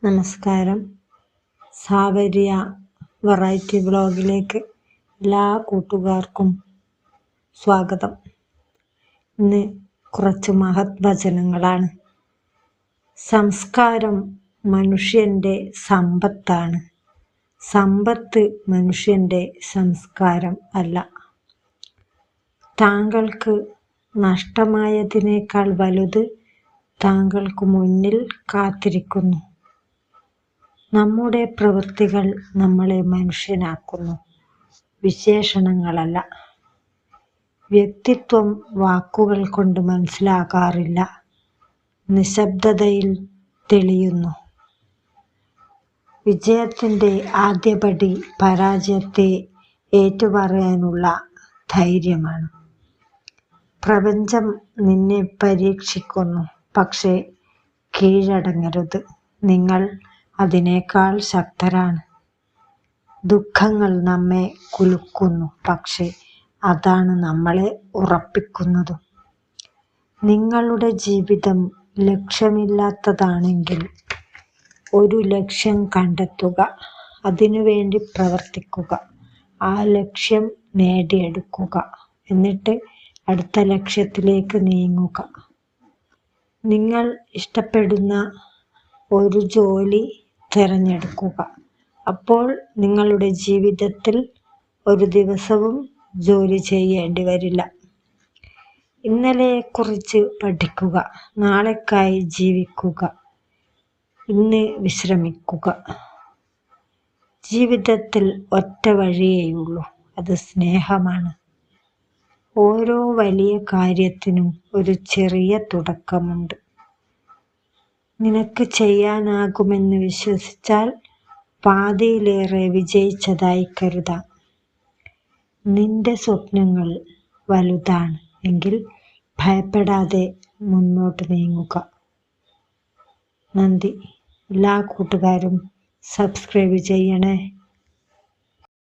നമസ്കാരം. സാവരിയ വെറൈറ്റി വ്ളോഗിലേക്ക് എല്ലാ കൂട്ടുകാർക്കും സ്വാഗതം. ഇന്ന് കുറച്ച് മഹത് വചനങ്ങളാണ്. സംസ്കാരം മനുഷ്യൻ്റെ സമ്പത്താണ്. സമ്പത്ത് മനുഷ്യൻ്റെ സംസ്കാരം അല്ല. താങ്കൾക്ക് നഷ്ടമായതിനേക്കാൾ വലുത് താങ്കൾക്ക് മുന്നിൽ കാത്തിരിക്കുന്നു. നമ്മുടെ പ്രവൃത്തികൾ നമ്മളെ മനുഷ്യനാക്കുന്നു, വിശേഷണങ്ങളല്ല. വ്യക്തിത്വം വാക്കുകൾ കൊണ്ട് മനസ്സിലാകാറില്ല, നിശബ്ദതയിൽ തെളിയുന്നു. വിജയത്തിൻ്റെ ആദ്യപടി പരാജയത്തെ ഏറ്റുപറയാനുള്ള ധൈര്യമാണ്. പ്രപഞ്ചം നിന്നെ പരീക്ഷിക്കുന്നു, പക്ഷേ കീഴടങ്ങരുത്. നിങ്ങൾ അതിനേക്കാൾ ശക്തരാണ്. ദുഃഖങ്ങൾ നമ്മെ കുലുക്കുന്നു, പക്ഷേ അതാണ് നമ്മളെ ഉറപ്പിക്കുന്നതും. നിങ്ങളുടെ ജീവിതം ലക്ഷ്യമില്ലാത്തതാണെങ്കിൽ ഒരു ലക്ഷ്യം കണ്ടെത്തുക, അതിനുവേണ്ടി പ്രവർത്തിക്കുക, ആ ലക്ഷ്യം നേടിയെടുക്കുക, എന്നിട്ട് അടുത്ത ലക്ഷ്യത്തിലേക്ക് നീങ്ങുക. നിങ്ങൾ ഇഷ്ടപ്പെടുന്ന ഒരു ജോലി തിരഞ്ഞെടുക്കുക. അപ്പോൾ നിങ്ങളുടെ ജീവിതത്തിൽ ഒരു ദിവസവും ജോലി ചെയ്യേണ്ടി വരില്ല. ഇന്നലെയെക്കുറിച്ച് പഠിക്കുക, നാളേക്കായി ജീവിക്കുക, ഇന്ന് വിശ്രമിക്കുക. ജീവിതത്തിൽ ഒറ്റ വഴിയേയുള്ളൂ, അത് സ്നേഹമാണ്. ഓരോ വലിയ കാര്യത്തിനും ഒരു ചെറിയ തുടക്കമുണ്ട്. നിനക്ക് ചെയ്യാനാകുമെന്ന് വിശ്വസിച്ചാൽ പാതിയിലേറെ വിജയിച്ചതായി കരുതാം. നിന്റെ സ്വപ്നങ്ങൾ വലുതാണ് എങ്കിൽ ഭയപ്പെടാതെ മുന്നോട്ട് നീങ്ങുക. നന്ദി. എല്ലാ കൂട്ടുകാരും സബ്സ്ക്രൈബ് ചെയ്യണേ.